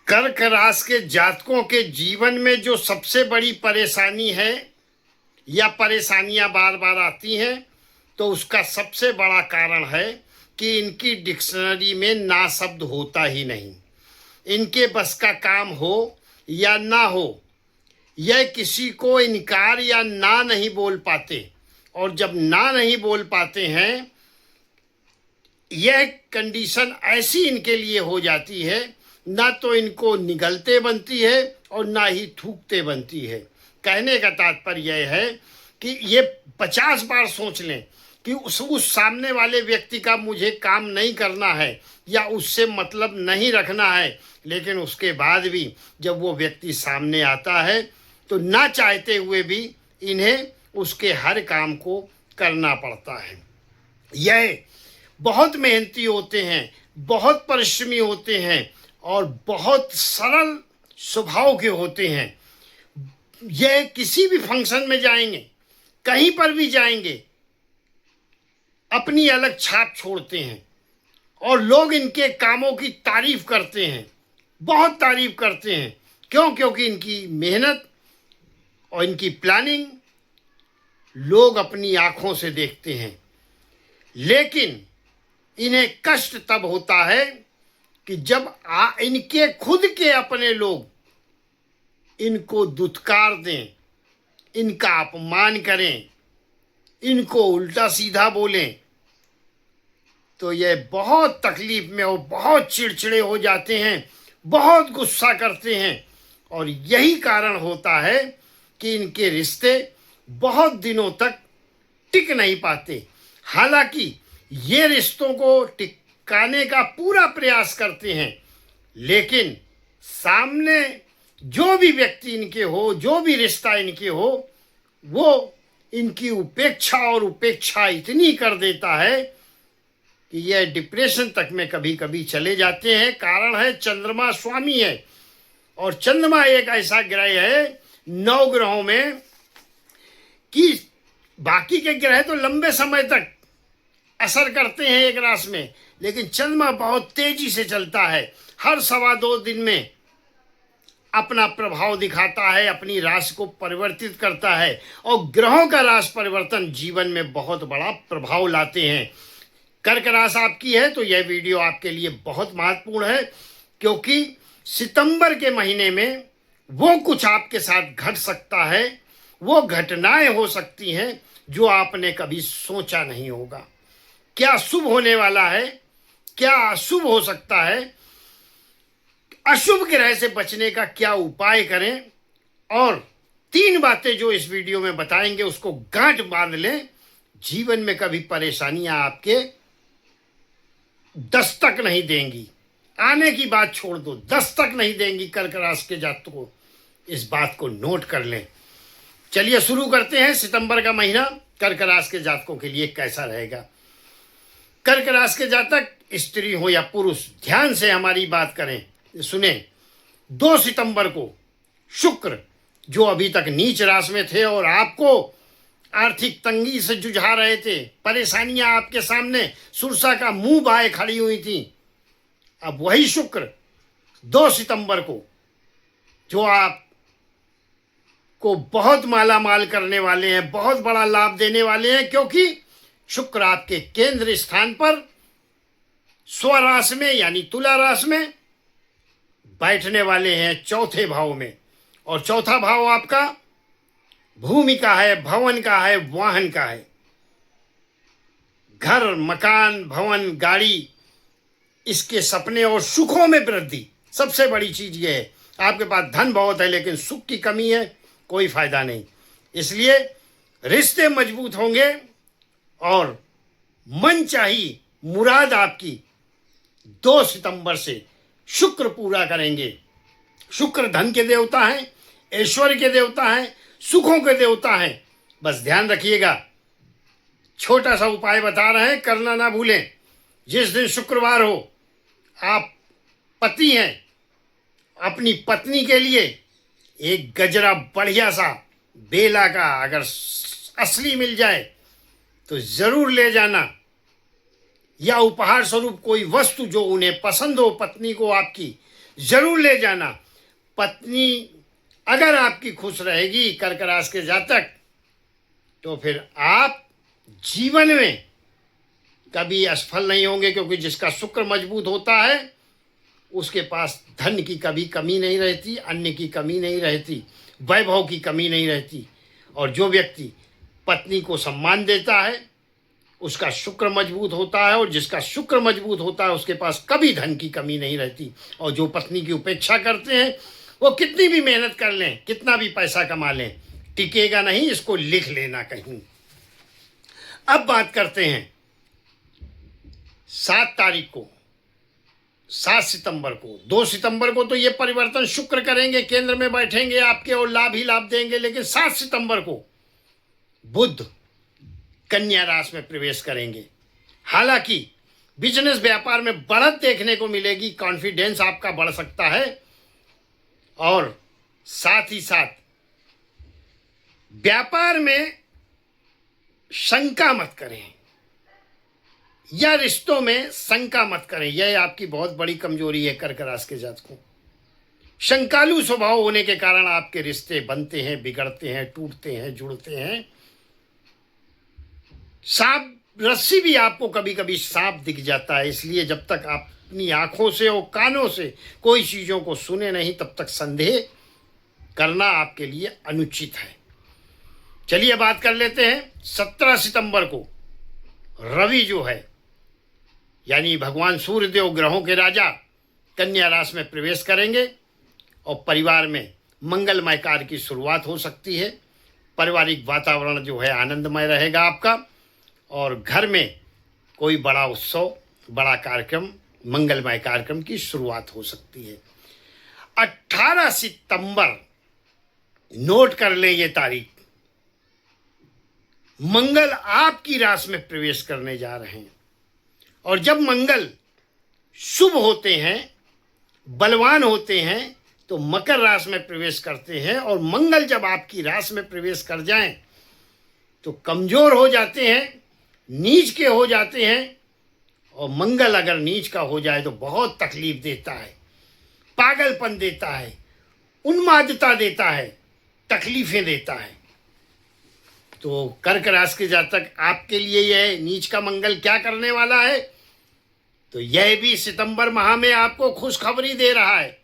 कर्क राशि के जातकों के जीवन में जो सबसे बड़ी परेशानी है या परेशानियां बार बार आती हैं, तो उसका सबसे बड़ा कारण है कि इनकी डिक्शनरी में ना शब्द होता ही नहीं। इनके बस का काम हो या ना हो, यह किसी को इनकार या ना नहीं बोल पाते। और जब ना नहीं बोल पाते हैं, यह कंडीशन ऐसी इनके लिए हो जाती है, ना तो इनको निगलते बनती है और ना ही थूकते बनती है। कहने का तात्पर्य यह है कि ये 50 बार सोच लें कि उस सामने वाले व्यक्ति का मुझे काम नहीं करना है या उससे मतलब नहीं रखना है, लेकिन उसके बाद भी जब वो व्यक्ति सामने आता है तो ना चाहते हुए भी इन्हें उसके हर काम को करना पड़ता है। यह बहुत मेहनती होते हैं, बहुत परिश्रमी होते हैं और बहुत सरल स्वभाव के होते हैं। यह किसी भी फंक्शन में जाएंगे, कहीं पर भी जाएंगे, अपनी अलग छाप छोड़ते हैं और लोग इनके कामों की तारीफ करते हैं, बहुत तारीफ करते हैं। क्यों? क्योंकि इनकी मेहनत और इनकी प्लानिंग लोग अपनी आंखों से देखते हैं। लेकिन इन्हें कष्ट तब होता है कि जब इनके खुद के अपने लोग इनको दुत्कार दें, इनका अपमान करें, इनको उल्टा सीधा बोलें, तो यह बहुत तकलीफ में और बहुत चिड़चिड़े हो जाते हैं, बहुत गुस्सा करते हैं। और यही कारण होता है कि इनके रिश्ते बहुत दिनों तक टिक नहीं पाते। हालांकि ये रिश्तों को टिकाने का पूरा प्रयास करते हैं, लेकिन सामने जो भी व्यक्ति इनके हो, जो भी रिश्ता इनके हो, वो इनकी उपेक्षा और उपेक्षा इतनी कर देता है कि यह डिप्रेशन तक में कभी कभी चले जाते हैं। कारण है चंद्रमा स्वामी है, और चंद्रमा एक ऐसा ग्रह है 9 ग्रहों में कि बाकी के ग्रह तो लंबे समय तक असर करते हैं एक राशि में, लेकिन चंद्रमा बहुत तेजी से चलता है। हर 2.25 दिन में अपना प्रभाव दिखाता है, अपनी राशि को परिवर्तित करता है। और ग्रहों का राशि परिवर्तन जीवन में बहुत बड़ा प्रभाव लाते हैं। कर्क राशि आपकी है तो यह वीडियो आपके लिए बहुत महत्वपूर्ण है, क्योंकि सितंबर के महीने में वो कुछ आपके साथ घट सकता है, वो घटनाएं हो सकती हैं जो आपने कभी सोचा नहीं होगा। क्या शुभ होने वाला है, क्या अशुभ हो सकता है, अशुभ ग्रह से बचने का क्या उपाय करें, और 3 बातें जो इस वीडियो में बताएंगे उसको गांठ बांध लें। जीवन में कभी परेशानियां आपके दस्तक नहीं देंगी। आने की बात छोड़ दो, दस्तक नहीं देंगी कर्क राशि के जातकों को। इस बात को नोट कर लें। चलिए शुरू करते हैं। सितंबर का महीना कर्क राशि के जातकों के लिए कैसा रहेगा। कर्क राशि के जातक, स्त्री हो या पुरुष, ध्यान से हमारी बात करें, सुने। 2 सितंबर को शुक्र, जो अभी तक नीच राशि में थे और आपको आर्थिक तंगी से जुझा रहे थे, परेशानियां आपके सामने सुरसा का मुंह बाए खड़ी हुई थी, अब वही शुक्र 2 सितंबर को, जो आप को बहुत माला माल करने वाले हैं, बहुत बड़ा लाभ देने वाले हैं, क्योंकि शुक्र आपके केंद्र स्थान पर स्वराशि में यानी तुला राशि में बैठने वाले हैं, चौथे भाव में। और चौथा भाव आपका भूमि का है, भवन का है, वाहन का है। घर, मकान, भवन, गाड़ी, इसके सपने और सुखों में वृद्धि। सबसे बड़ी चीज यह है, आपके पास धन बहुत है लेकिन सुख की कमी है, कोई फायदा नहीं। इसलिए रिश्ते मजबूत होंगे और मनचाही मुराद आपकी 2 सितंबर से शुक्र पूरा करेंगे। शुक्र धन के देवता हैं, ऐश्वर्य के देवता हैं, सुखों के देवता हैं। बस ध्यान रखिएगा, छोटा सा उपाय बता रहे हैं, करना ना भूलें। जिस दिन शुक्रवार हो, आप पति हैं, अपनी पत्नी के लिए एक गजरा बढ़िया सा बेला का अगर असली मिल जाए तो जरूर ले जाना, या उपहार स्वरूप कोई वस्तु जो उन्हें पसंद हो पत्नी को आपकी, जरूर ले जाना। पत्नी अगर आपकी खुश रहेगी कर्क राशि के जातक, तो फिर आप जीवन में कभी असफल नहीं होंगे, क्योंकि जिसका शुक्र मजबूत होता है उसके पास धन की कभी कमी नहीं रहती, अन्न की कमी नहीं रहती, वैभव की कमी नहीं रहती। और जो व्यक्ति पत्नी को सम्मान देता है उसका शुक्र मजबूत होता है, और जिसका शुक्र मजबूत होता है उसके पास कभी धन की कमी नहीं रहती। और जो पत्नी की उपेक्षा करते हैं वो कितनी भी मेहनत कर लें, कितना भी पैसा कमा लें, टिकेगा नहीं। इसको लिख लेना कहीं। अब बात करते हैं 7 तारीख को, 7 सितंबर को। 2 सितंबर को तो ये परिवर्तन शुक्र करेंगे, केंद्र में बैठेंगे आपके और लाभ ही लाभ देंगे। लेकिन 7 सितंबर को बुध कन्या राशि में प्रवेश करेंगे। हालांकि बिजनेस व्यापार में बढ़त देखने को मिलेगी, कॉन्फिडेंस आपका बढ़ सकता है। और साथ ही साथ व्यापार में शंका मत करें या रिश्तों में शंका मत करें, यह आपकी बहुत बड़ी कमजोरी है कर्क राशि के जातकों। शंकालु स्वभाव होने के कारण आपके रिश्ते बनते हैं, बिगड़ते हैं, टूटते हैं, जुड़ते हैं। सांप रस्सी भी आपको कभी कभी सांप दिख जाता है, इसलिए जब तक आप अपनी आंखों से और कानों से कोई चीजों को सुने नहीं तब तक संदेह करना आपके लिए अनुचित है। चलिए बात कर लेते हैं 17 सितंबर को रवि जो है यानी भगवान सूर्यदेव ग्रहों के राजा कन्या राशि में प्रवेश करेंगे और परिवार में मंगलमय कार्य की शुरुआत हो सकती है। पारिवारिक वातावरण जो है आनंदमय रहेगा आपका, और घर में कोई बड़ा उत्सव, बड़ा कार्यक्रम, मंगलमय कार्यक्रम की शुरुआत हो सकती है। 18 सितंबर नोट कर लें ये तारीख, मंगल आपकी राशि में प्रवेश करने जा रहे हैं। और जब मंगल शुभ होते हैं, बलवान होते हैं, तो मकर राशि में प्रवेश करते हैं। और मंगल जब आपकी राशि में प्रवेश कर जाएं तो कमजोर हो जाते हैं, नीच के हो जाते हैं। और मंगल अगर नीच का हो जाए तो बहुत तकलीफ देता है, पागलपन देता है, उन्मादता देता है, तकलीफें देता है। तो कर्क राशि के जातक आपके लिए यह नीच का मंगल क्या करने वाला है, तो यह भी सितंबर माह में आपको खुशखबरी दे रहा है।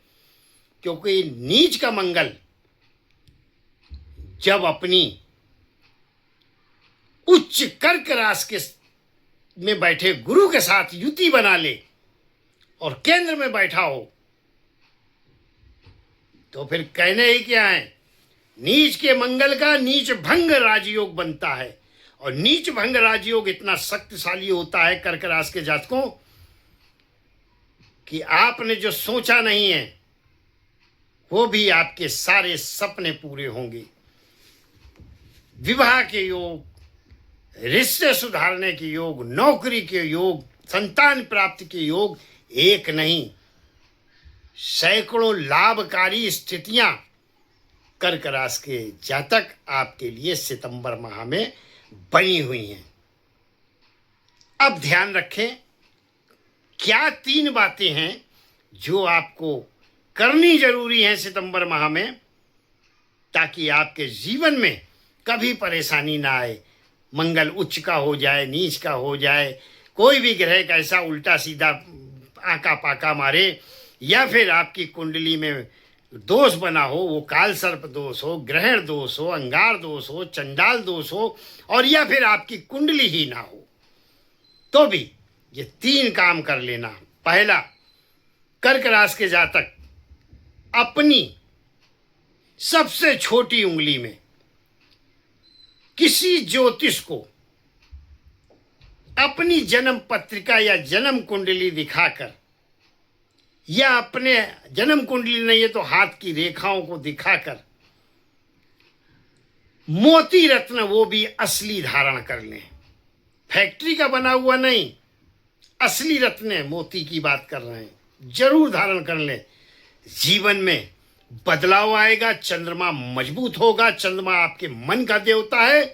क्योंकि नीच का मंगल जब अपनी उच्च कर्क राशि के में बैठे गुरु के साथ युति बना ले और केंद्र में बैठा हो, तो फिर कहने ही क्या है, नीच के मंगल का नीच भंग राजयोग बनता है। और नीच भंग राजयोग इतना शक्तिशाली होता है कर्क राशि के जातकों कि आपने जो सोचा नहीं है वो भी आपके सारे सपने पूरे होंगे। विवाह के योग, रिश्ते सुधारने के योग, नौकरी के योग, संतान प्राप्ति के योग एक नहीं, सैकड़ों लाभकारी स्थितियां कर्क राशि के जातक आपके लिए सितंबर माह में बनी हुई हैं। अब ध्यान रखें, क्या 3 बातें हैं जो आपको करनी जरूरी है सितंबर माह में, ताकि आपके जीवन में कभी परेशानी ना आए। मंगल उच्च का हो जाए, नीच का हो जाए, कोई भी ग्रह का ऐसा उल्टा सीधा आका पाका मारे, या फिर आपकी कुंडली में दोष बना हो, वो काल सर्प दोष हो, ग्रहण दोष हो, अंगार दोष हो, चंडाल दोष हो, और या फिर आपकी कुंडली ही ना हो, तो भी ये 3 काम कर लेना। पहला, कर्क राशि के जातक अपनी सबसे छोटी उंगली में किसी ज्योतिष को अपनी जन्म पत्रिका या जन्म कुंडली दिखाकर, या अपने जन्म कुंडली नहीं है तो हाथ की रेखाओं को दिखाकर मोती रत्न, वो भी असली, धारण कर लें। फैक्ट्री का बना हुआ नहीं, असली रत्न मोती की बात कर रहे हैं, जरूर धारण कर लें। जीवन में बदलाव आएगा, चंद्रमा मजबूत होगा। चंद्रमा आपके मन का देवता है,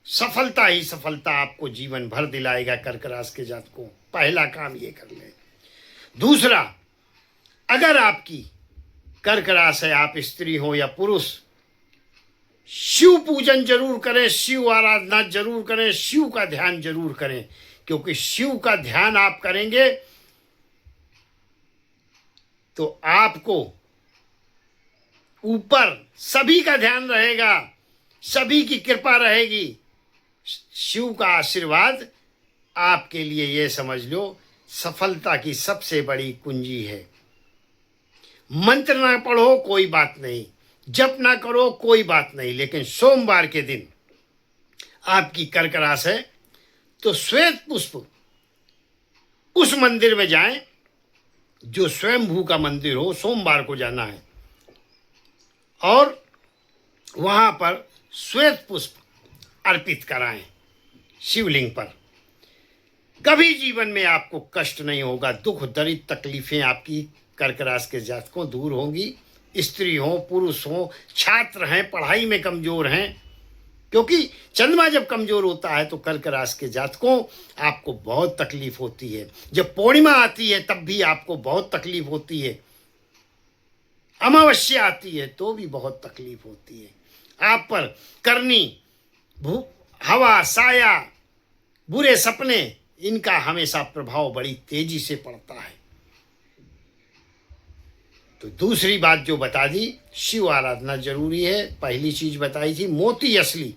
सफलता ही सफलता आपको जीवन भर दिलाएगा कर्क राशि के जातकों। पहला काम ये कर लें। दूसरा, अगर आपकी कर्क राशि है, आप स्त्री हो या पुरुष, शिव पूजन जरूर करें, शिव आराधना जरूर करें, शिव का ध्यान जरूर करें, क्योंकि शिव का ध्यान आप करेंगे तो आपको ऊपर सभी का ध्यान रहेगा, सभी की कृपा रहेगी। शिव का आशीर्वाद आपके लिए, ये समझ लो, सफलता की सबसे बड़ी कुंजी है। मंत्र ना पढ़ो कोई बात नहीं, जप ना करो कोई बात नहीं, लेकिन सोमवार के दिन आपकी कर्क राशि है तो श्वेत पुष्प उस मंदिर में जाएं जो स्वयंभू का मंदिर हो, सोमवार को जाना है और वहां पर श्वेत पुष्प अर्पित कराएं शिवलिंग पर। कभी जीवन में आपको कष्ट नहीं होगा, दुख दरिद्र तकलीफें आपकी कर्क राशि के जातकों दूर होंगी। स्त्री हो, पुरुष हो, छात्र हैं, पढ़ाई में कमजोर हैं, क्योंकि चंद्रमा जब कमजोर होता है तो कर्क राशि के जातकों आपको बहुत तकलीफ होती है। जब पूर्णिमा आती है तब भी आपको बहुत तकलीफ होती है, अमावस्या आती है तो भी बहुत तकलीफ होती है। आप पर करनी, हवा, साया, बुरे सपने, इनका हमेशा प्रभाव बड़ी तेजी से पड़ता है। तो दूसरी बात जो बता दी, शिव आराधना जरूरी है। पहली चीज बताई थी मोती असली,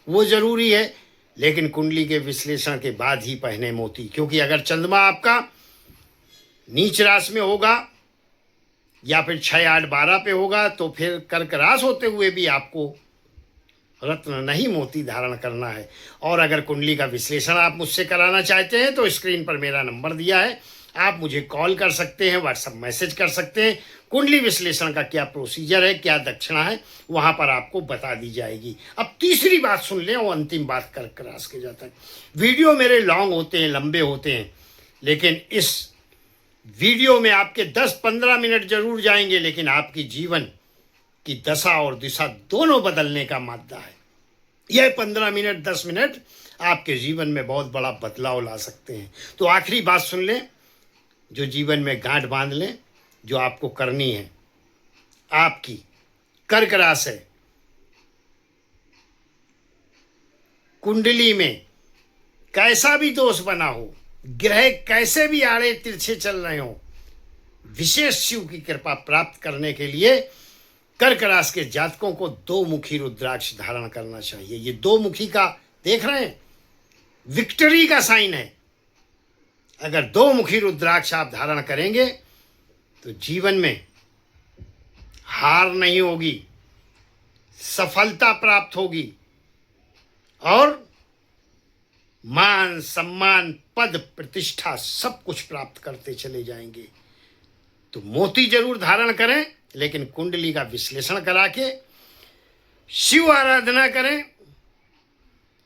वो जरूरी है, लेकिन कुंडली के विश्लेषण के बाद ही पहने मोती, क्योंकि अगर चंद्रमा आपका नीच राशि में होगा या फिर 6, 8, 12 पे होगा तो फिर कर्क राशि होते हुए भी आपको रत्न नहीं मोती धारण करना है। और अगर कुंडली का विश्लेषण आप मुझसे कराना चाहते हैं तो स्क्रीन पर मेरा नंबर दिया है, आप मुझे कॉल कर सकते हैं, व्हाट्सएप मैसेज कर सकते हैं। कुंडली विश्लेषण का क्या प्रोसीजर है, क्या दक्षिणा है, वहां पर आपको बता दी जाएगी। अब तीसरी बात सुन लें और अंतिम बात कर्क राशि के जातक। वीडियो मेरे लॉन्ग होते हैं, लंबे होते हैं, लेकिन इस वीडियो में आपके 10-15 मिनट जरूर जाएंगे, लेकिन आपकी जीवन की दशा और दिशा दोनों बदलने का मादा है। यह 15 मिनट, 10 मिनट आपके जीवन में बहुत बड़ा बदलाव ला सकते हैं। तो आखिरी बात सुन लें, जो जीवन में गांठ बांध लें, जो आपको करनी है। आपकी कर्क राशि है, कुंडली में कैसा भी दोष बना हो, ग्रह कैसे भी आड़े तिरछे चल रहे हो, विशेष शिव की कृपा प्राप्त करने के लिए कर्क राशि के जातकों को 2 मुखी रुद्राक्ष धारण करना चाहिए। ये 2 मुखी का देख रहे हैं, विक्ट्री का साइन है। अगर 2 मुखी रुद्राक्ष आप धारण करेंगे तो जीवन में हार नहीं होगी, सफलता प्राप्त होगी और मान, सम्मान, पद, प्रतिष्ठा सब कुछ प्राप्त करते चले जाएंगे। तो मोती जरूर धारण करें, लेकिन कुंडली का विश्लेषण करा के शिव आराधना करें।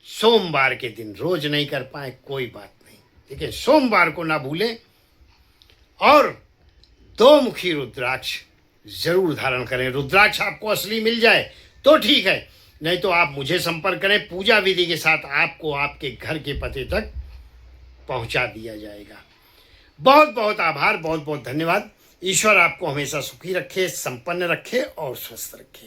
सोमवार के दिन, रोज नहीं कर पाए कोई बात नहीं, ठीक है, सोमवार को ना भूलें और 2 मुखी रुद्राक्ष जरूर धारण करें। रुद्राक्ष आपको असली मिल जाए तो ठीक है, नहीं तो आप मुझे संपर्क करें, पूजा विधि के साथ आपको आपके घर के पते तक पहुंचा दिया जाएगा। बहुत बहुत आभार, बहुत बहुत धन्यवाद। ईश्वर आपको हमेशा सुखी रखे, संपन्न रखे और स्वस्थ रखे।